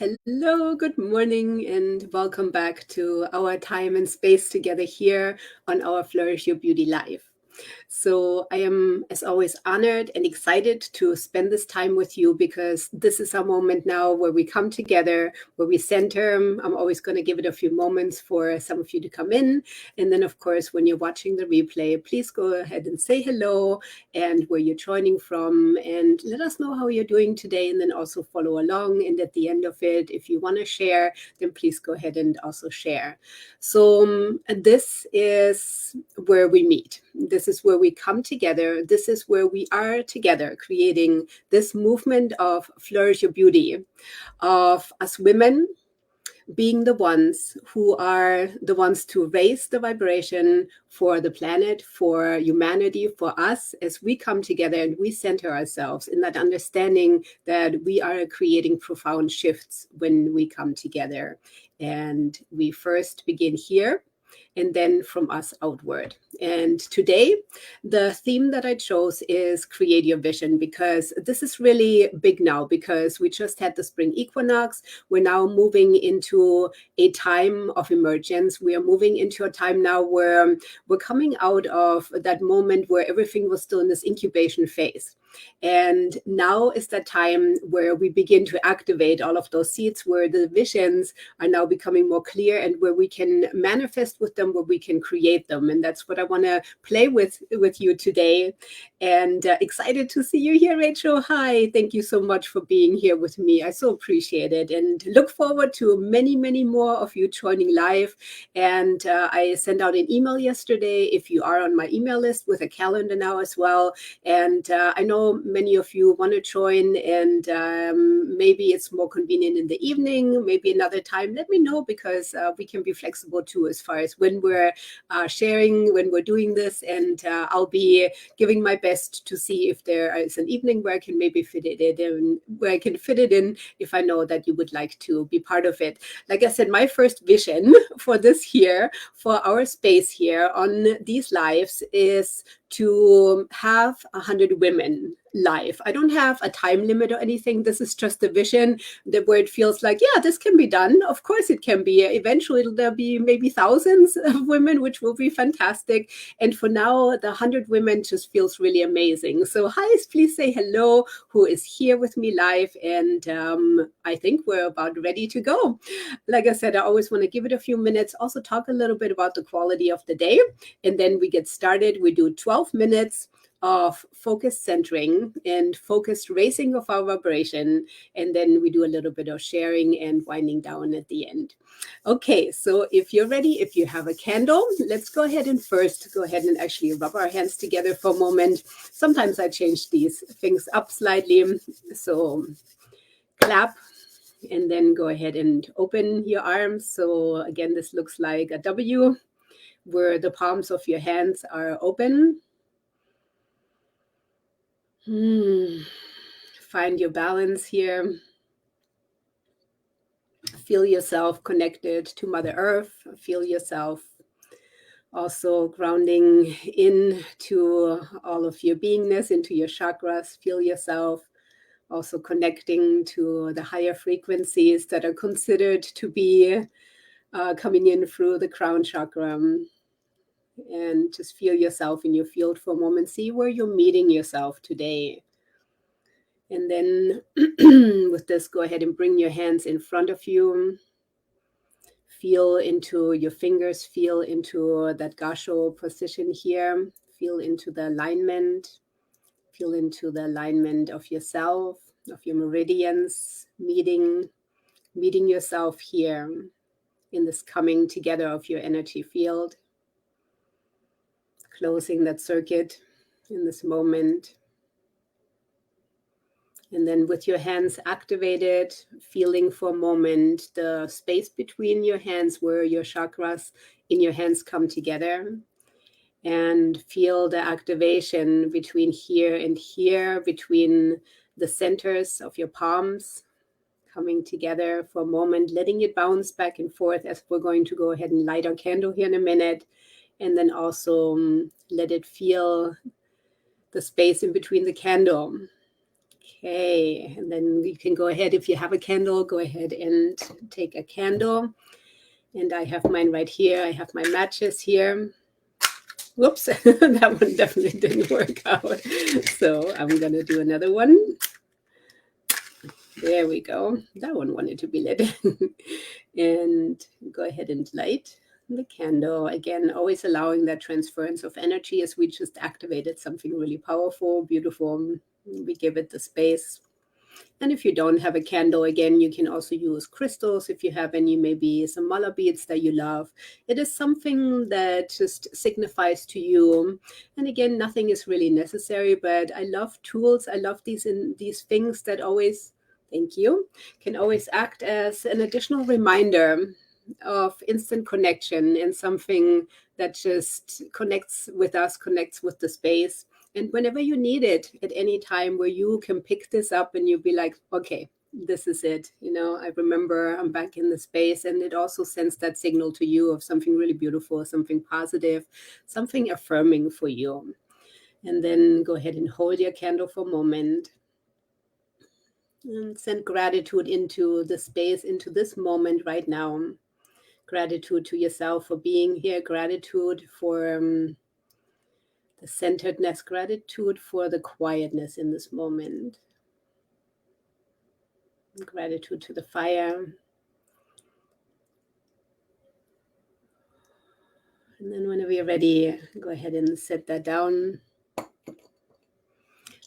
Hello, good morning, and welcome back to our time and space together here on our Flourish Your Beauty Live. So, I am, as always, honored and excited to spend this time with you because this is our moment now where we come together, where we center. I'm always going to give it a few moments for some of you to come in. And then, of course, when you're watching the replay, please go ahead and say hello and where you're joining from, and let us know how you're doing today. And then also follow along. And at the end of it, if you want to share, then please go ahead and also share. So, this is where we meet. This is where we come together. This is where we are together, creating this movement of Flourish Your Beauty, of us women being the ones who are the ones to raise the vibration for the planet, for humanity, for us, as we come together and we center ourselves in that understanding that we are creating profound shifts when we come together. And we first begin here and then from us outward. And today, the theme that I chose is Create Your Vision, because this is really big now, because we just had the spring equinox. We're now moving into a time of emergence. We are moving into a time now where we're coming out of that moment where everything was still in this incubation phase. And now is that time where we begin to activate all of those seeds, where the visions are now becoming more clear and where we can manifest with them, where we can create them. And that's what I want to play with you today. And excited to see you here, Rachel. Hi, thank you so much for being here with me. I so appreciate it and look forward to many, many more of you joining live. And I sent out an email yesterday if you are on my email list with a calendar now as well. And I know many of you want to join, and maybe it's more convenient in the evening, maybe another time. Let me know, because we can be flexible too as far as when we're sharing, when we're doing this. And I'll be giving my best to see if there is an evening where I can maybe fit it in, where I can fit it in if I know that you would like to be part of it. Like I said, my first vision for this year, for our space here on these lives, is to have 100 women live. I don't have a time limit or anything. This is just a vision where it feels like, yeah, this can be done. Of course it can be. Eventually there'll be maybe thousands of women, which will be fantastic. And for now, the 100 women just feels really amazing. So hi, please say hello, who is here with me live. And I think we're about ready to go. Like I said, I always want to give it a few minutes, also talk a little bit about the quality of the day. And then we get started. We do 12 minutes of focused centering and focused raising of our vibration. And then we do a little bit of sharing and winding down at the end. Okay, so if you're ready, if you have a candle, let's go ahead and first go ahead and actually rub our hands together for a moment. Sometimes I change these things up slightly. So clap. And then go ahead and open your arms. So again, this looks like a W, where the palms of your hands are open. Find your balance here. Feel yourself connected to Mother Earth. Feel yourself also grounding into all of your beingness, into your chakras. Feel yourself also connecting to the higher frequencies that are considered to be coming in through the crown chakra. And just feel yourself in your field for a moment. See where you're meeting yourself today. And then with this, go ahead and bring your hands in front of you. Feel into your fingers, feel into that gasho position here. Feel into the alignment. Feel into the alignment of yourself, of your meridians, meeting yourself here in this coming together of your energy field. Closing that circuit in this moment. And then with your hands activated, feeling for a moment the space between your hands where your chakras in your hands come together. And feel the activation between here and here, between the centers of your palms coming together for a moment, letting it bounce back and forth as we're going to go ahead and light our candle here in a minute. And then also let it feel the space in between the candle. Okay, and then you can go ahead, if you have a candle, go ahead and take a candle. And I have mine right here. I have my matches here. Whoops, that one definitely didn't work out. So I'm going to do another one. There we go. That one wanted to be lit. And go ahead and light the candle. Again, always allowing that transference of energy as we just activated something really powerful, beautiful. We give it the space. And if you don't have a candle, again, you can also use crystals if you have any, maybe some mala beads that you love. It is something that just signifies to you. And again, nothing is really necessary, but I love tools. I love these things that always, thank you, can always act as an additional reminder of instant connection and something that just connects with us, connects with the space. And whenever you need it at any time where you can pick this up and you'll be like, okay, this is it. I remember I'm back in the space, and it also sends that signal to you of something really beautiful, something positive, something affirming for you. And then go ahead and hold your candle for a moment and send gratitude into the space, into this moment right now. Gratitude to yourself for being here, gratitude for the centeredness, gratitude for the quietness in this moment, gratitude to the fire. And then whenever you're ready, go ahead and set that down.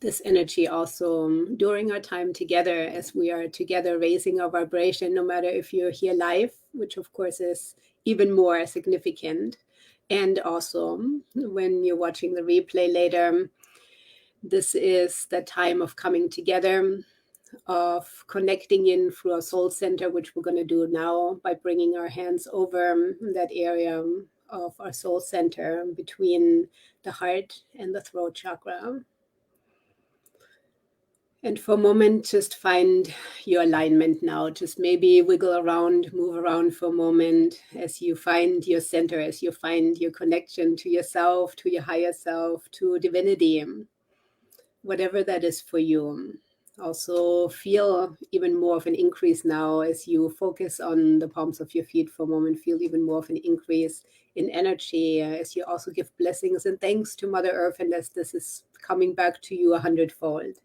This energy also during our time together, as we are together raising our vibration, no matter if you're here live, which of course is even more significant, and also when you're watching the replay later, this is the time of coming together, of connecting in through our soul center, which we're going to do now by bringing our hands over that area of our soul center between the heart and the throat chakra. And for a moment, just find your alignment now. Just maybe wiggle around, move around for a moment as you find your center, as you find your connection to yourself, to your higher self, to divinity, whatever that is for you. Also feel even more of an increase now as you focus on the palms of your feet for a moment. Feel even more of an increase in energy as you also give blessings and thanks to Mother Earth, and as this is coming back to you 100-fold.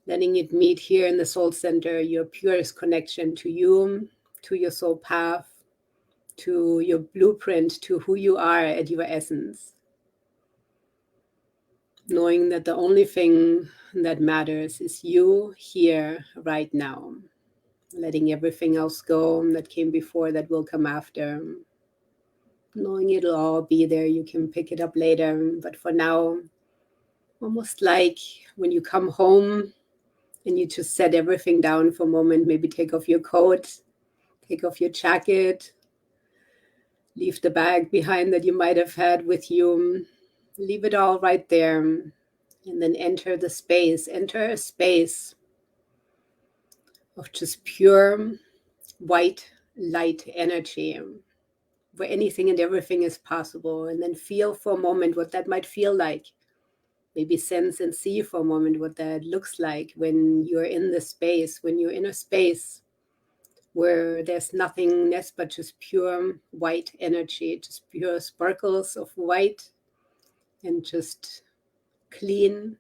Letting it meet here in the soul center, your purest connection to you, to your soul path, to your blueprint, to who you are at your essence. Knowing that the only thing that matters is you here right now. Letting everything else go that came before, that will come after. Knowing it'll all be there, you can pick it up later. But for now, almost like when you come home and you just set everything down for a moment, maybe take off your coat, take off your jacket, leave the bag behind that you might have had with you, leave it all right there, and then enter the space, enter a space of just pure white light energy where anything and everything is possible. And then feel for a moment what that might feel like. Maybe sense and see for a moment what that looks like when you're in the space, when you're in a space where there's nothingness but just pure white energy, just pure sparkles of white and just clean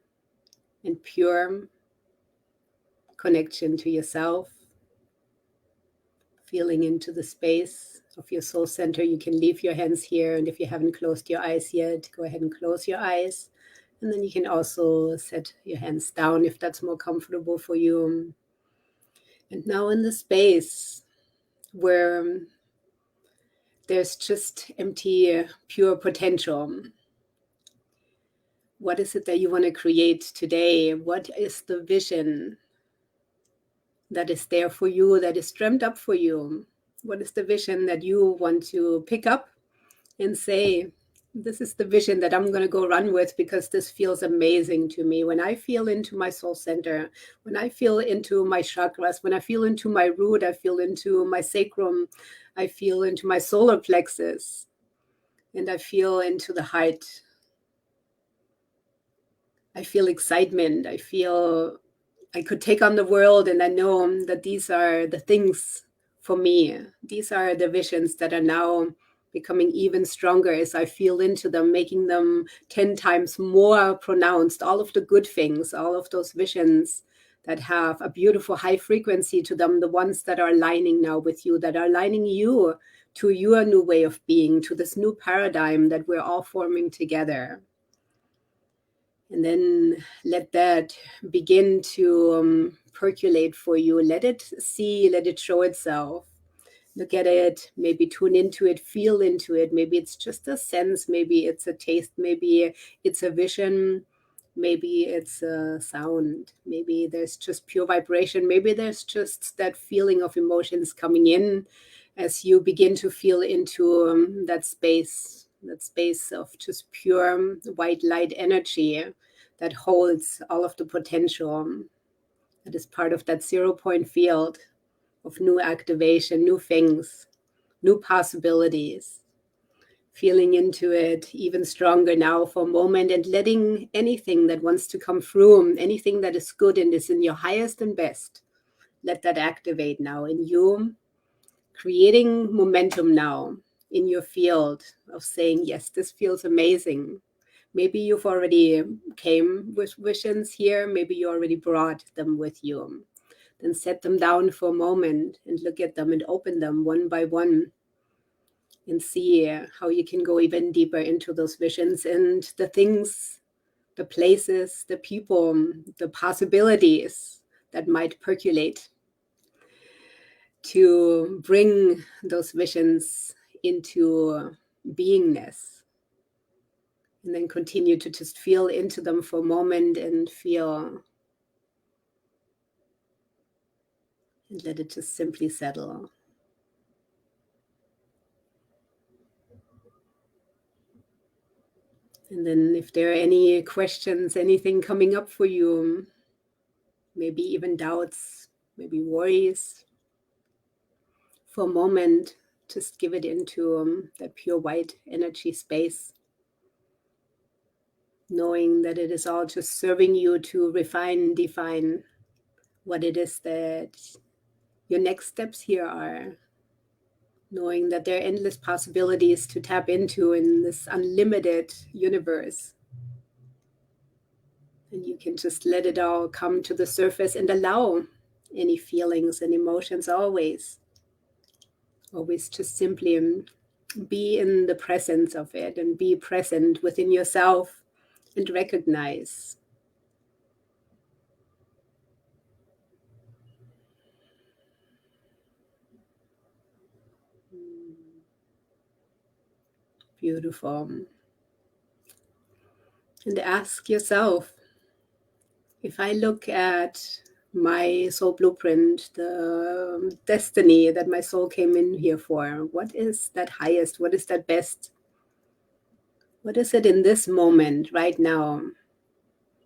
and pure connection to yourself. Feeling into the space of your soul center. You can leave your hands here, and if you haven't closed your eyes yet, go ahead and close your eyes. And then you can also set your hands down if that's more comfortable for you. And now in the space where there's just empty, pure potential, what is it that you want to create today? What is the vision that is there for you, that is dreamt up for you? What is the vision that you want to pick up and say, this is the vision that I'm going to go run with because this feels amazing to me. When I feel into my soul center, when I feel into my chakras, when I feel into my root, I feel into my sacrum, I feel into my solar plexus, and I feel into the heart. I feel excitement. I feel I could take on the world, and I know that these are the things for me. These are the visions that are now becoming even stronger as I feel into them, making them 10 times more pronounced. All of the good things, all of those visions that have a beautiful high frequency to them, the ones that are aligning now with you, that are aligning you to your new way of being, to this new paradigm that we're all forming together. And then let that begin to percolate for you. Let it see, let it show itself. Look at it, maybe tune into it, feel into it. Maybe it's just a sense, maybe it's a taste, maybe it's a vision, maybe it's a sound, maybe there's just pure vibration, maybe there's just that feeling of emotions coming in as you begin to feel into that space of just pure white light energy that holds all of the potential, that is part of that 0 point field of new activation, new things, new possibilities. Feeling into it even stronger now for a moment, and letting anything that wants to come through, anything that is good and is in your highest and best, let that activate now in you, creating momentum now in your field of saying, yes, this feels amazing. Maybe you've already came with visions here. Maybe you already brought them with you. Then set them down for a moment and look at them and open them one by one and see how you can go even deeper into those visions and the things, the places, the people, the possibilities that might percolate to bring those visions into beingness. And then continue to just feel into them for a moment and feel, and let it just simply settle. And then if there are any questions, anything coming up for you, maybe even doubts, maybe worries, for a moment, just give it into that pure white energy space, knowing that it is all just serving you to refine, define what it is that your next steps here are, knowing that there are endless possibilities to tap into in this unlimited universe. And you can just let it all come to the surface and allow any feelings and emotions always just simply be in the presence of it and be present within yourself and recognize. Beautiful. And ask yourself, if I look at my soul blueprint, the destiny that my soul came in here for, what is that highest? What is that best? What is it in this moment, right now?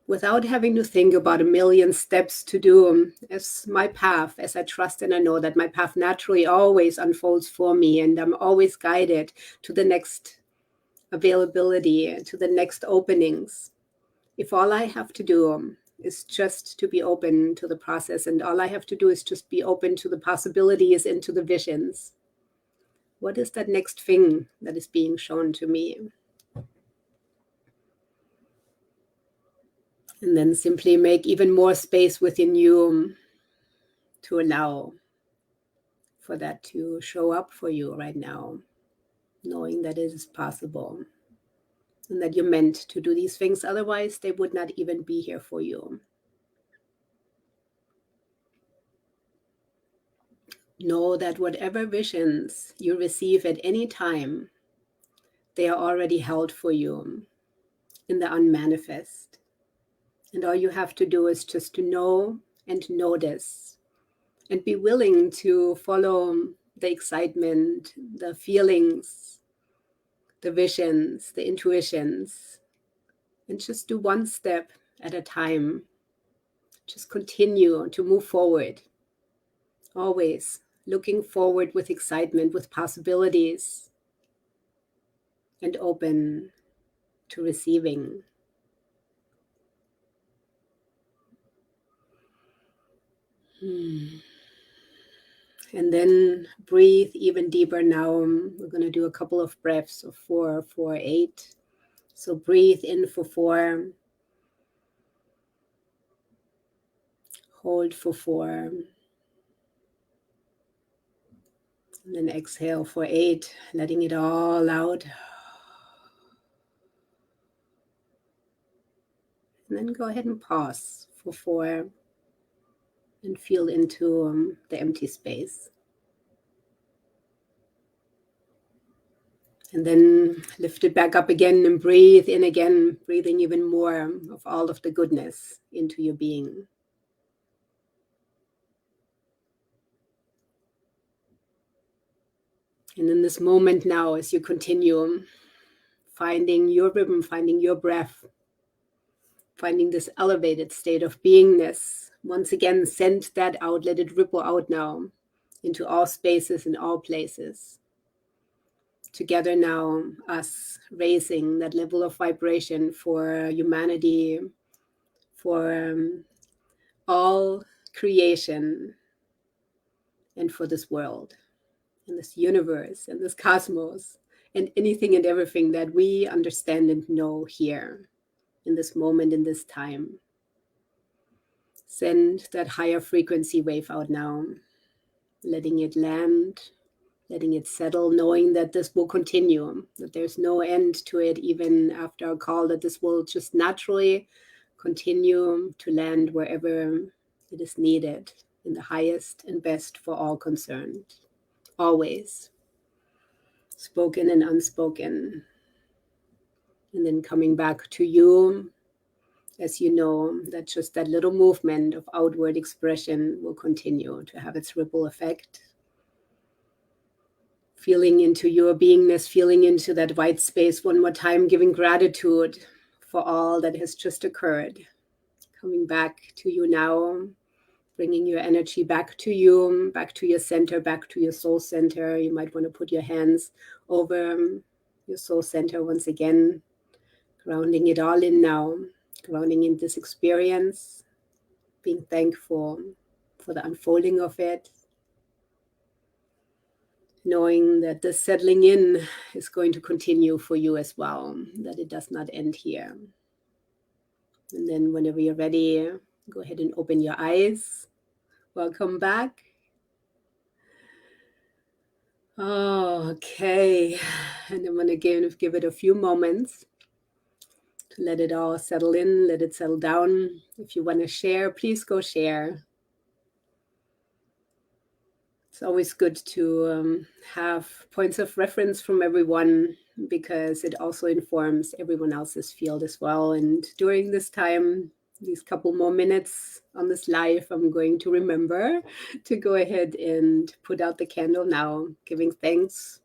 Without having to think about a million steps to do, as my path, as I trust and I know that my path naturally always unfolds for me, and I'm always guided to the next availability, to the next openings. If all I have to do is just to be open to the process, and all I have to do is just be open to the possibilities and to the visions, what is that next thing that is being shown to me? And then simply make even more space within you to allow for that to show up for you right now, knowing that it is possible and that you're meant to do these things. Otherwise, they would not even be here for you. Know that whatever visions you receive at any time, they are already held for you in the unmanifest. And all you have to do is just to know and notice and be willing to follow the excitement, the feelings, the visions, the intuitions, and just do one step at a time. Just continue to move forward, always looking forward with excitement, with possibilities, and open to receiving. And then breathe even deeper now. We're going to do a couple of breaths of 4, 4, 8. So breathe in for 4, hold for 4, and then exhale for 8, letting it all out. And then go ahead and pause for 4 and feel into the empty space. And then lift it back up again and breathe in again, breathing even more of all of the goodness into your being. And in this moment now, as you continue finding your rhythm, finding your breath, finding this elevated state of beingness, once again, send that out, let it ripple out now into all spaces and all places. Together now, us raising that level of vibration for humanity, for all creation, and for this world, and this universe, and this cosmos, and anything and everything that we understand and know here, in this moment, in this time. Send that higher frequency wave out now, letting it land, letting it settle, knowing that this will continue, that there's no end to it, even after a call, that this will just naturally continue to land wherever it is needed, in the highest and best for all concerned. Always. Spoken and unspoken. And then coming back to you, as you know, that just that little movement of outward expression will continue to have its ripple effect. Feeling into your beingness, feeling into that white space one more time, giving gratitude for all that has just occurred. Coming back to you now, bringing your energy back to you, back to your center, back to your soul center. You might want to put your hands over your soul center once again, grounding it all in now, grounding in this experience, being thankful for the unfolding of it, knowing that the settling in is going to continue for you as well, that it does not end here. And then whenever you're ready, go ahead and open your eyes. Welcome back. Okay, and I'm going to give it a few moments to let it all settle in, let it settle down. If you want to share, please go share. It's always good to have points of reference from everyone, because it also informs everyone else's field as well. And during this time, these couple more minutes on this live, I'm going to remember to go ahead and put out the candle now, giving thanks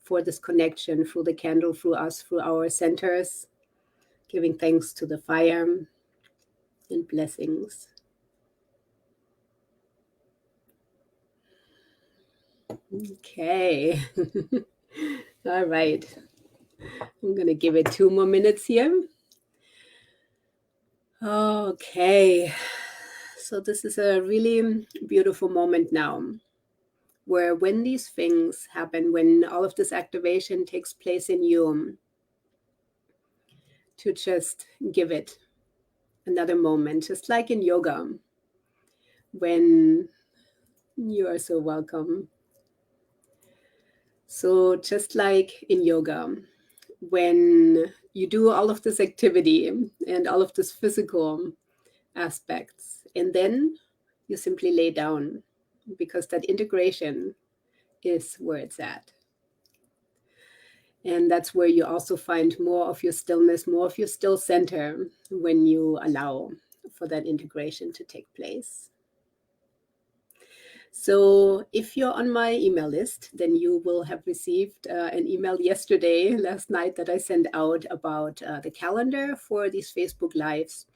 for this connection through the candle, through us, through our centers, giving thanks to the fire and blessings. Okay. All right. I'm going to give it 2 more minutes here. Okay. So this is a really beautiful moment now, where when these things happen, when all of this activation takes place in you, to just give it another moment, just like in yoga, when you are so welcome. So just like in yoga, when you do all of this activity and all of this physical aspects, and then you simply lay down, because that integration is where it's at. And that's where you also find more of your stillness, more of your still center, when you allow for that integration to take place. So if you're on my email list, then you will have received an email last night, that I sent out about the calendar for these Facebook Lives,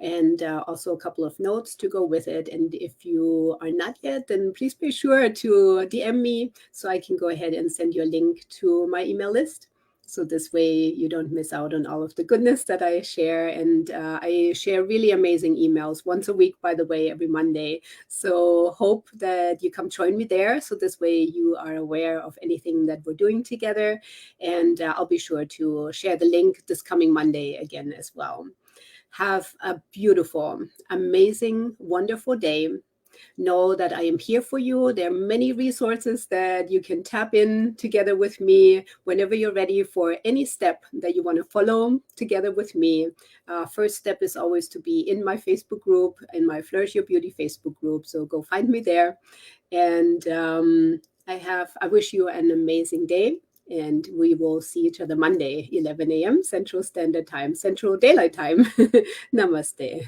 and also a couple of notes to go with it. And if you are not yet, then please be sure to DM me, so I can go ahead and send you a link to my email list. So this way you don't miss out on all of the goodness that I share. And I share really amazing emails once a week, by the way, every Monday. So hope that you come join me there. So this way you are aware of anything that we're doing together. And I'll be sure to share the link this coming Monday again as well. Have a beautiful, amazing, wonderful day. Know that I am here for you. There are many resources that you can tap in together with me whenever you're ready for any step that you want to follow together with me. First step is always to be in my Facebook group, in my Flourish Your Beauty Facebook group. So go find me there. And I wish you an amazing day. And we will see each other Monday, 11 a.m. Central Standard Time, Central Daylight Time. Namaste.